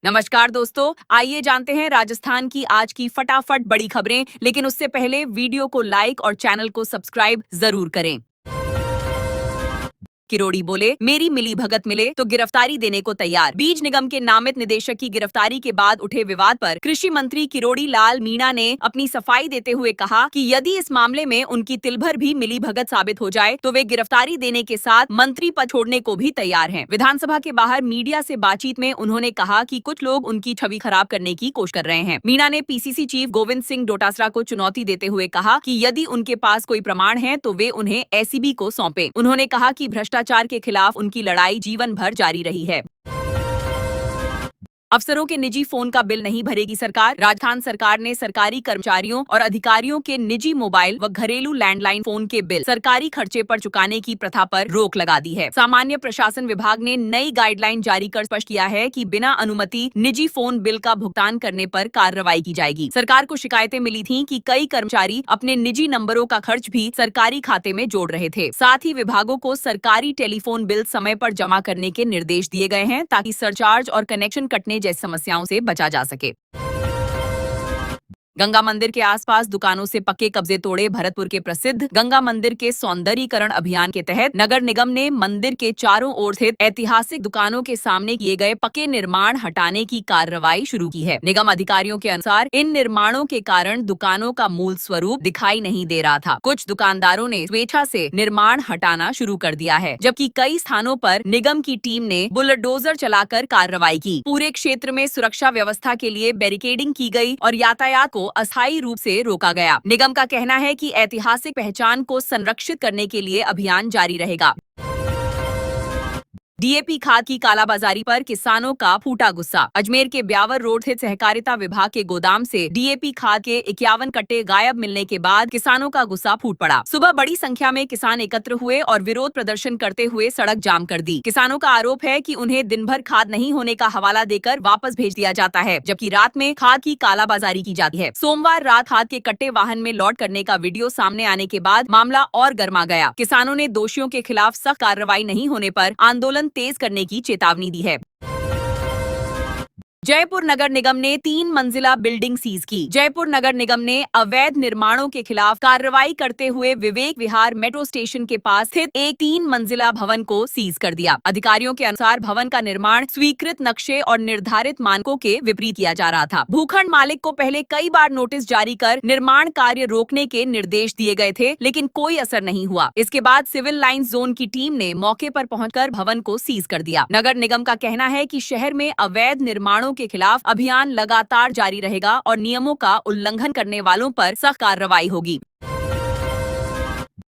नमस्कार दोस्तों, आइए जानते हैं राजस्थान की आज की फटाफट बड़ी खबरें। लेकिन उससे पहले वीडियो को लाइक और चैनल को सब्सक्राइब जरूर करें। किरोड़ी बोले, मेरी मिलीभगत मिले तो गिरफ्तारी देने को तैयार। बीज निगम के नामित निदेशक की गिरफ्तारी के बाद उठे विवाद पर कृषि मंत्री किरोड़ी लाल मीणा ने अपनी सफाई देते हुए कहा कि यदि इस मामले में उनकी तिलभर भी मिलीभगत साबित हो जाए तो वे गिरफ्तारी देने के साथ मंत्री पद छोड़ने को भी तैयार हैं। विधानसभा के बाहर मीडिया से बातचीत में उन्होंने कहा कि कुछ लोग उनकी छवि खराब करने की कोशिश कर रहे हैं। मीणा ने पीसीसी चीफ गोविंद सिंह डोटासरा को चुनौती देते हुए कहा कि यदि उनके पास कोई प्रमाण है तो वे उन्हें एसीबी को सौंपे। उन्होंने कहा कि भ्रष्टाचार के खिलाफ उनकी लड़ाई जीवन भर जारी रही है। अफसरों के निजी फोन का बिल नहीं भरेगी सरकार। राजस्थान सरकार ने सरकारी कर्मचारियों और अधिकारियों के निजी मोबाइल व घरेलू लैंडलाइन फोन के बिल सरकारी खर्चे पर चुकाने की प्रथा पर रोक लगा दी है। सामान्य प्रशासन विभाग ने नई गाइडलाइन जारी कर स्पष्ट किया है कि बिना अनुमति निजी फोन बिल का भुगतान करने पर कार्रवाई की जाएगी। सरकार को शिकायतें मिली थीं कि कई कर्मचारी अपने निजी नंबरों का खर्च भी सरकारी खाते में जोड़ रहे थे। साथ ही विभागों को सरकारी टेलीफोन बिल समय पर जमा करने के निर्देश दिए गए हैं ताकि सरचार्ज और कनेक्शन कटने जैसी समस्याओं से बचा जा सके। गंगा मंदिर के आसपास दुकानों से पक्के कब्जे तोड़े भरतपुर के प्रसिद्ध गंगा मंदिर के सौंदर्यीकरण अभियान के तहत नगर निगम ने मंदिर के चारों ओर स्थित ऐतिहासिक दुकानों के सामने किए गए पक्के निर्माण हटाने की कार्रवाई शुरू की है। निगम अधिकारियों के अनुसार इन निर्माणों के कारण दुकानों का मूल स्वरूप दिखाई नहीं दे रहा था। कुछ दुकानदारों ने स्वेच्छा से निर्माण हटाना शुरू कर दिया है, जबकि कई स्थानों पर निगम की टीम ने बुलडोजर चलाकर कार्रवाई की। पूरे क्षेत्र में सुरक्षा व्यवस्था के लिए बैरिकेडिंग की गई और यातायात को अस्थायी रूप से रोका गया। निगम का कहना है कि ऐतिहासिक पहचान को संरक्षित करने के लिए अभियान जारी रहेगा। डीएपी खाद की कालाबाजारी पर किसानों का फूटा गुस्सा। अजमेर के ब्यावर रोड स्थित सहकारिता विभाग के गोदाम से डीएपी खाद के 51 कट्टे गायब मिलने के बाद किसानों का गुस्सा फूट पड़ा। सुबह बड़ी संख्या में किसान एकत्र हुए और विरोध प्रदर्शन करते हुए सड़क जाम कर दी। किसानों का आरोप है कि उन्हें दिन भर खाद नहीं होने का हवाला देकर वापस भेज दिया जाता है, जबकि रात में खाद की कालाबाजारी की जाती है। सोमवार रात खाद के कट्टे वाहन में लौट करने का वीडियो सामने आने के बाद मामला और गर्मा गया। किसानों ने दोषियों के खिलाफ सख्त कार्रवाई नहीं होने पर आंदोलन तेज करने की चेतावनी दी है। जयपुर नगर निगम ने 3 मंजिला बिल्डिंग सीज की। जयपुर नगर निगम ने अवैध निर्माणों के खिलाफ कार्रवाई करते हुए विवेक विहार मेट्रो स्टेशन के पास स्थित एक 3 मंजिला भवन को सीज कर दिया। अधिकारियों के अनुसार भवन का निर्माण स्वीकृत नक्शे और निर्धारित मानकों के विपरीत किया जा रहा था। भूखंड मालिक को पहले कई बार नोटिस जारी कर निर्माण कार्य रोकने के निर्देश दिए गए थे, लेकिन कोई असर नहीं हुआ। इसके बाद सिविल लाइंस जोन की टीम ने मौके पर पहुंचकर भवन को सीज कर दिया। नगर निगम का कहना है कि शहर में अवैध निर्माणों के खिलाफ अभियान लगातार जारी रहेगा और नियमों का उल्लंघन करने वालों पर सख्त कार्रवाई होगी।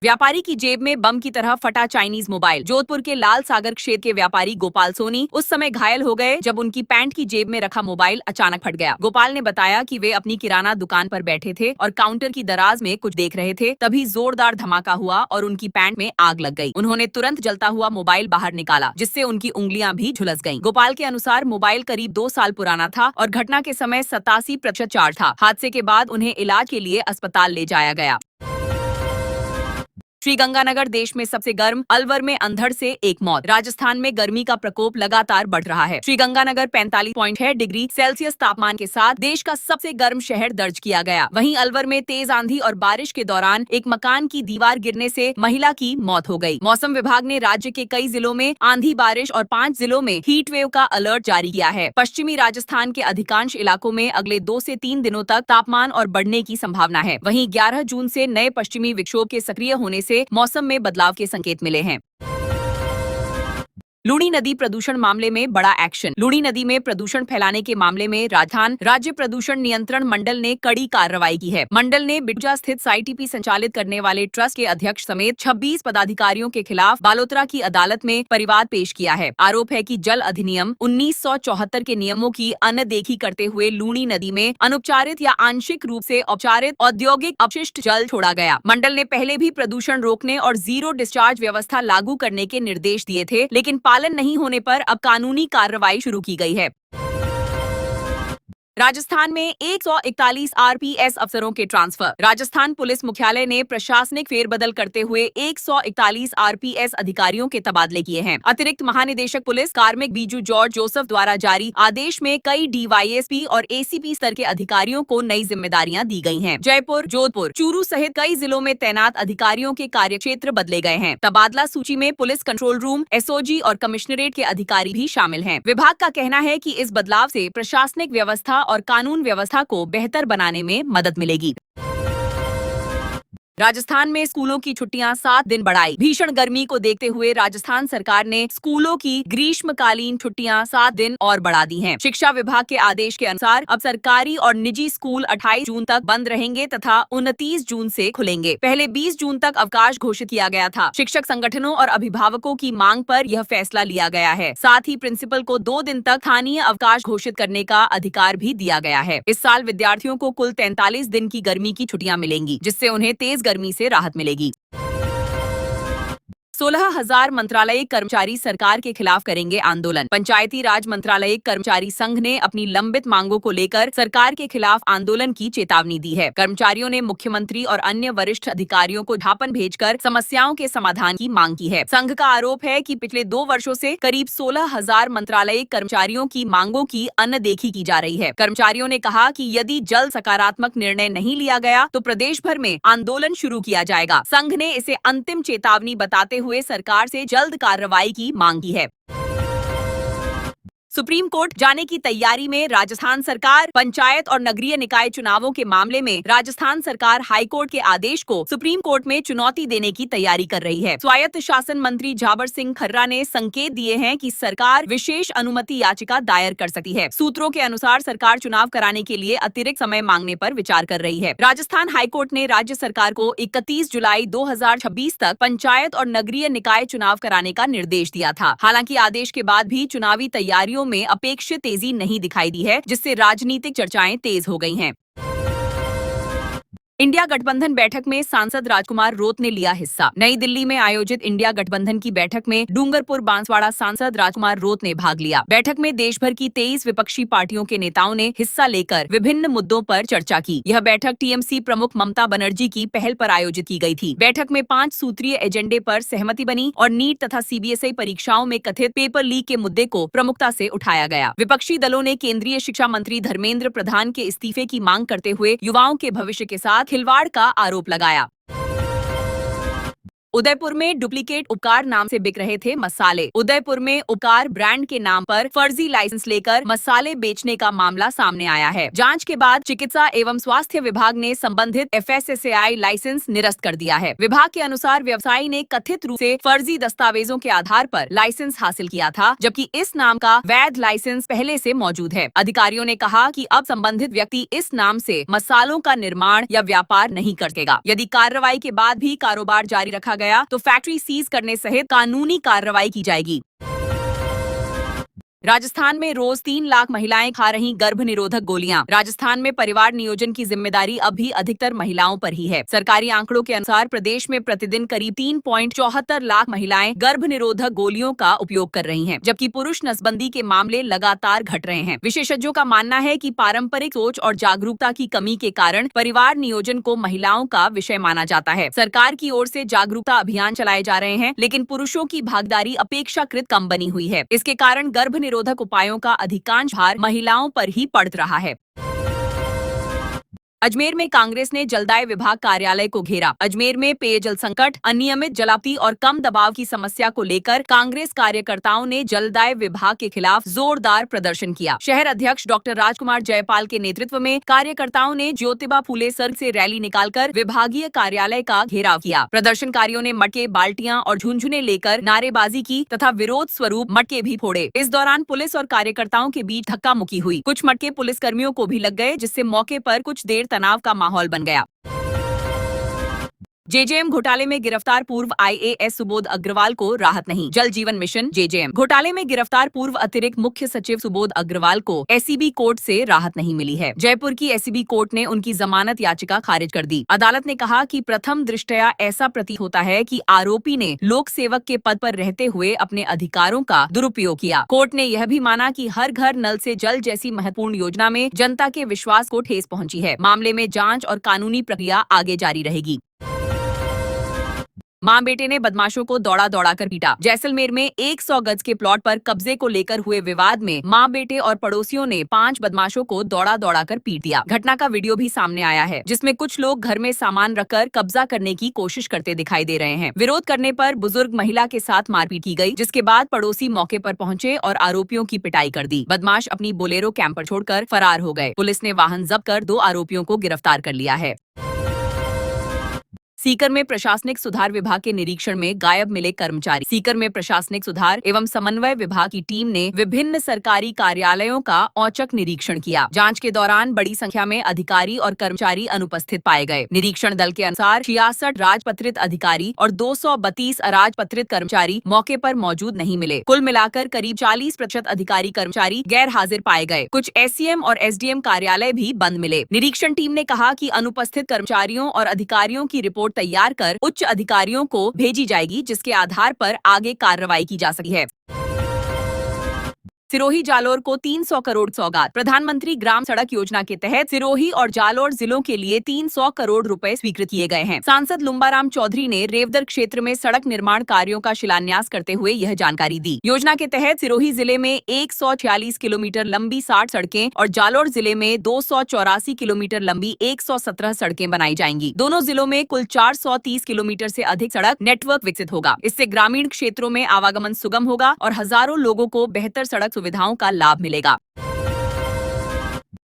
व्यापारी की जेब में बम की तरह फटा चाइनीज मोबाइल। जोधपुर के लाल सागर क्षेत्र के व्यापारी गोपाल सोनी उस समय घायल हो गए जब उनकी पैंट की जेब में रखा मोबाइल अचानक फट गया। गोपाल ने बताया कि वे अपनी किराना दुकान पर बैठे थे और काउंटर की दराज में कुछ देख रहे थे, तभी जोरदार धमाका हुआ और उनकी पैंट में आग लग गई। उन्होंने तुरंत जलता हुआ मोबाइल बाहर निकाला, जिससे उनकी उंगलियां भी झुलस गईं। गोपाल के अनुसार मोबाइल करीब 2 साल पुराना था और घटना के समय 87% चार्ज था। हादसे के बाद उन्हें इलाज के लिए अस्पताल ले जाया गया। श्रीगंगानगर देश में सबसे गर्म, अलवर में अंधड़ से एक मौत। राजस्थान में गर्मी का प्रकोप लगातार बढ़ रहा है। श्रीगंगानगर 45.6 डिग्री सेल्सियस तापमान के साथ देश का सबसे गर्म शहर दर्ज किया गया। वहीं अलवर में तेज आंधी और बारिश के दौरान एक मकान की दीवार गिरने से महिला की मौत हो गई। मौसम विभाग ने राज्य के कई जिलों में आंधी बारिश और 5 जिलों में हीट वेव का अलर्ट जारी किया है। पश्चिमी राजस्थान के अधिकांश इलाकों में अगले 2 से 3 दिनों तक तापमान और बढ़ने की संभावना है। वहीं 11 जून से नए पश्चिमी विक्षोभ के सक्रिय होने से मौसम में बदलाव के संकेत मिले हैं। लूणी नदी प्रदूषण मामले में बड़ा एक्शन। लूणी नदी में प्रदूषण फैलाने के मामले में राजस्थान राज्य प्रदूषण नियंत्रण मंडल ने कड़ी कार्रवाई की है। मंडल ने बिडजा स्थित साईटीपी संचालित करने वाले ट्रस्ट के अध्यक्ष समेत 26 पदाधिकारियों के खिलाफ बालोतरा की अदालत में परिवाद पेश किया है। आरोप है कि जल अधिनियम 1974 के नियमों की अनदेखी करते हुए लूणी नदी में अनुपचारित या आंशिक रूप से औपचारित औद्योगिक अपशिष्ट जल छोड़ा गया। मंडल ने पहले भी प्रदूषण रोकने और जीरो डिस्चार्ज व्यवस्था लागू करने के निर्देश दिए थे, लेकिन पालन नहीं होने पर अब कानूनी कार्रवाई शुरू की गई है। राजस्थान में 141 आरपीएस अफसरों के ट्रांसफर। राजस्थान पुलिस मुख्यालय ने प्रशासनिक फेरबदल करते हुए 141 आरपीएस अधिकारियों के तबादले किए हैं। अतिरिक्त महानिदेशक पुलिस कार्मिक बीजू जॉर्ज जोसेफ द्वारा जारी आदेश में कई डीवाईएसपी और एसीपी स्तर के अधिकारियों को नई जिम्मेदारियां दी गई हैं। जयपुर, जोधपुर, चूरू सहित कई जिलों में तैनात अधिकारियों के कार्यक्षेत्र बदले गए हैं। तबादला सूची में पुलिस कंट्रोल रूम, एसओजी और कमिश्नरेट के अधिकारी भी शामिल हैं। विभाग का कहना है कि इस बदलाव से प्रशासनिक व्यवस्था और कानून व्यवस्था को बेहतर बनाने में मदद मिलेगी। राजस्थान में स्कूलों की छुट्टियां 7 दिन बढ़ाई। भीषण गर्मी को देखते हुए राजस्थान सरकार ने स्कूलों की ग्रीष्मकालीन छुट्टियां 7 दिन और बढ़ा दी हैं। शिक्षा विभाग के आदेश के अनुसार अब सरकारी और निजी स्कूल 28 जून तक बंद रहेंगे तथा 29 जून से खुलेंगे। पहले 20 जून तक अवकाश घोषित किया गया था। शिक्षक संगठनों और अभिभावकों की मांग पर यह फैसला लिया गया है। साथ ही प्रिंसिपल को 2 दिन तक स्थानीय अवकाश घोषित करने का अधिकार भी दिया गया है। इस साल विद्यार्थियों को कुल 43 दिन की गर्मी की छुट्टियां मिलेंगी, जिससे उन्हें तेज गर्मी से राहत मिलेगी। 16,000 मंत्रालयिक कर्मचारी सरकार के खिलाफ करेंगे आंदोलन। पंचायती राज मंत्रालयिक कर्मचारी संघ ने अपनी लंबित मांगों को लेकर सरकार के खिलाफ आंदोलन की चेतावनी दी है। कर्मचारियों ने मुख्यमंत्री और अन्य वरिष्ठ अधिकारियों को ज्ञापन भेजकर समस्याओं के समाधान की मांग की है। संघ का आरोप है कि पिछले 2 वर्षों से करीब 16,000 मंत्रालयिक कर्मचारियों की मांगों की अनदेखी की जा रही है। कर्मचारियों ने कहा कि यदि जल्द सकारात्मक निर्णय नहीं लिया गया तो प्रदेश भर में आंदोलन शुरू किया जाएगा। संघ ने इसे अंतिम चेतावनी बताते हुए सरकार से जल्द कार्रवाई की मांग की है। सुप्रीम कोर्ट जाने की तैयारी में राजस्थान सरकार। पंचायत और नगरीय निकाय चुनावों के मामले में राजस्थान सरकार हाईकोर्ट के आदेश को सुप्रीम कोर्ट में चुनौती देने की तैयारी कर रही है। स्वायत्त शासन मंत्री झाबर सिंह खर्रा ने संकेत दिए हैं कि सरकार विशेष अनुमति याचिका दायर कर सकती है। सूत्रों के अनुसार सरकार चुनाव कराने के लिए अतिरिक्त समय मांगने पर विचार कर रही है। राजस्थान हाईकोर्ट ने राज्य सरकार को 31 जुलाई 2026 तक पंचायत और नगरीय निकाय चुनाव कराने का निर्देश दिया था। हालांकि आदेश के बाद भी चुनावी तैयारियों में अपेक्षित तेजी नहीं दिखाई दी है, जिससे राजनीतिक चर्चाएं तेज हो गई हैं। इंडिया गठबंधन बैठक में सांसद राजकुमार रोत ने लिया हिस्सा। नई दिल्ली में आयोजित इंडिया गठबंधन की बैठक में डूंगरपुर बांसवाड़ा सांसद राजकुमार रोत ने भाग लिया। बैठक में देश भर की 23 विपक्षी पार्टियों के नेताओं ने हिस्सा लेकर विभिन्न मुद्दों पर चर्चा की। यह बैठक टीएमसी प्रमुख ममता बनर्जी की पहल पर आयोजित की गई थी। बैठक में 5 सूत्रीय एजेंडे पर सहमति बनी और नीट तथा सीबीएसई परीक्षाओं में कथित पेपर लीक के मुद्दे को प्रमुखता से उठाया गया। विपक्षी दलों ने केंद्रीय शिक्षा मंत्री धर्मेंद्र प्रधान के इस्तीफे की मांग करते हुए युवाओं के भविष्य के साथ खिलवाड़ का आरोप लगाया। उदयपुर में डुप्लीकेट उपकार नाम से बिक रहे थे मसाले। उदयपुर में उपकार ब्रांड के नाम पर फर्जी लाइसेंस लेकर मसाले बेचने का मामला सामने आया है। जांच के बाद चिकित्सा एवं स्वास्थ्य विभाग ने संबंधित एफएसएसएआई लाइसेंस निरस्त कर दिया है। विभाग के अनुसार व्यवसायी ने कथित रूप से फर्जी दस्तावेजों के आधार पर लाइसेंस हासिल किया था, जबकि इस नाम का वैध लाइसेंस पहले से मौजूद है। अधिकारियों ने कहा कि अब संबंधित व्यक्ति इस नाम से मसालों का निर्माण या व्यापार नहीं कर सकेगा। यदि कार्रवाई के बाद भी कारोबार जारी रखा गया तो फैक्ट्री सीज करने सहित कानूनी कार्रवाई की जाएगी। राजस्थान में रोज 3 लाख महिलाएं खा रही गर्भ निरोधक गोलियां। राजस्थान में परिवार नियोजन की जिम्मेदारी अब भी अधिकतर महिलाओं पर ही है। सरकारी आंकड़ों के अनुसार प्रदेश में प्रतिदिन करीब 3.74 लाख महिलाएं गर्भ निरोधक गोलियों का उपयोग कर रही हैं, जबकि पुरुष नसबंदी के मामले लगातार घट रहे हैं। विशेषज्ञों का मानना है कि पारंपरिक सोच और जागरूकता की कमी के कारण परिवार नियोजन को महिलाओं का विषय माना जाता है। सरकार की ओर से जागरूकता अभियान चलाए जा रहे हैं, लेकिन पुरुषों की भागीदारी अपेक्षाकृत कम बनी हुई है। इसके कारण गर्भ निरोधक उपायों का अधिकांश भार महिलाओं पर ही पड़ रहा है। अजमेर में कांग्रेस ने जलदाय विभाग कार्यालय को घेरा। अजमेर में पेयजल संकट, अनियमित जलापूर्ति और कम दबाव की समस्या को लेकर कांग्रेस कार्यकर्ताओं ने जलदाय विभाग के खिलाफ जोरदार प्रदर्शन किया। शहर अध्यक्ष डॉक्टर राजकुमार जयपाल के नेतृत्व में कार्यकर्ताओं ने ज्योतिबा फूले सर्कल से रैली निकालकर विभागीय कार्यालय का घेराव किया। प्रदर्शनकारियों ने मटके, बाल्टियां और झुनझुने लेकर नारेबाजी की तथा विरोध स्वरूप मटके भी फोड़े। इस दौरान पुलिस और कार्यकर्ताओं के बीच धक्का मुक्की हुई। कुछ मटके पुलिसकर्मियों को भी लग गए, जिससे मौके पर कुछ देर तनाव का माहौल बन गया। जेजेएम घोटाले में गिरफ्तार पूर्व आईएएस सुबोध अग्रवाल को राहत नहीं। जल जीवन मिशन जेजेएम घोटाले में गिरफ्तार पूर्व अतिरिक्त मुख्य सचिव सुबोध अग्रवाल को एसीबी कोर्ट से राहत नहीं मिली है। जयपुर की एसीबी कोर्ट ने उनकी जमानत याचिका खारिज कर दी। अदालत ने कहा कि प्रथम दृष्टया ऐसा प्रतीत होता है कि आरोपी ने लोक सेवक के पद पर रहते हुए अपने अधिकारों का दुरुपयोग किया। कोर्ट ने यह भी माना कि हर घर नल से जल जैसी महत्वपूर्ण योजना में जनता के विश्वास को ठेस पहुंची है। मामले में जांच और कानूनी प्रक्रिया आगे जारी रहेगी। मां बेटे ने बदमाशों को दौड़ा दौड़ा कर पीटा। जैसलमेर में 100 गज के प्लॉट पर कब्जे को लेकर हुए विवाद में मां बेटे और पड़ोसियों ने 5 बदमाशों को दौड़ा दौड़ा कर पीट दिया। घटना का वीडियो भी सामने आया है, जिसमें कुछ लोग घर में सामान रखकर कब्जा करने की कोशिश करते दिखाई दे रहे हैं। विरोध करने पर बुजुर्ग महिला के साथ मारपीट की गई, जिसके बाद पड़ोसी मौके पर पहुंचे और आरोपियों की पिटाई कर दी। बदमाश अपनी बोलेरो कैंपर छोड़कर फरार हो गए। पुलिस ने वाहन जब्त कर 2 आरोपियों को गिरफ्तार कर लिया है। सीकर में प्रशासनिक सुधार विभाग के निरीक्षण में गायब मिले कर्मचारी। सीकर में प्रशासनिक सुधार एवं समन्वय विभाग की टीम ने विभिन्न सरकारी कार्यालयों का औचक निरीक्षण किया। जांच के दौरान बड़ी संख्या में अधिकारी और कर्मचारी अनुपस्थित पाए गए। निरीक्षण दल के अनुसार 66 राजपत्रित अधिकारी और 232 अराजपत्रित कर्मचारी मौके पर मौजूद नहीं मिले। कुल मिलाकर करीब 40% अधिकारी कर्मचारी गैर हाजिर पाए गए। कुछ एसडीएम और एसडीएम कार्यालय भी बंद मिले। निरीक्षण टीम ने कहा कि अनुपस्थित कर्मचारियों और अधिकारियों की रिपोर्ट तैयार कर उच्च अधिकारियों को भेजी जाएगी, जिसके आधार पर आगे कार्रवाई की जा सकती है। सिरोही जालोर को 300 करोड़ सौगात। प्रधानमंत्री ग्राम सड़क योजना के तहत सिरोही और जालोर जिलों के लिए 300 करोड़ रुपए स्वीकृत किए गए हैं। सांसद लुम्बाराम चौधरी ने रेवदर क्षेत्र में सड़क निर्माण कार्यों का शिलान्यास करते हुए यह जानकारी दी। योजना के तहत सिरोही जिले में 146 किलोमीटर लंबी 60 सड़कें और जालोर जिले में 284 किलोमीटर लंबी 117 सड़कें बनाई जाएंगी। दोनों जिलों में कुल 430 किलोमीटर से अधिक सड़क नेटवर्क विकसित होगा। इससे ग्रामीण क्षेत्रों में आवागमन सुगम होगा और हजारों लोगों को बेहतर सड़क सुविधाओं का लाभ मिलेगा।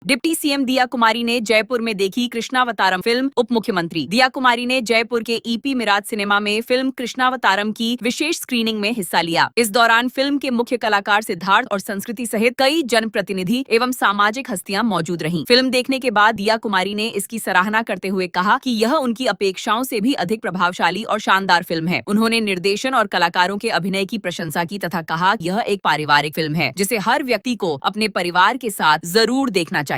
डिप्टी सीएम दिया कुमारी ने जयपुर में देखी कृष्णावतारम फिल्म। उप मुख्यमंत्री दिया कुमारी ने जयपुर के ईपी मिराज सिनेमा में फिल्म कृष्णावतारम की विशेष स्क्रीनिंग में हिस्सा लिया। इस दौरान फिल्म के मुख्य कलाकार सिद्धार्थ और संस्कृति सहित कई जनप्रतिनिधि एवं सामाजिक हस्तियां मौजूद रहीं। फिल्म देखने के बाद दिया कुमारी ने इसकी सराहना करते हुए कहा कि यह उनकी अपेक्षाओं से भी अधिक प्रभावशाली और शानदार फिल्म है। उन्होंने निर्देशन और कलाकारों के अभिनय की प्रशंसा की तथा कहा यह एक पारिवारिक फिल्म है, जिसे हर व्यक्ति को अपने परिवार के साथ जरूर देखना चाहिए।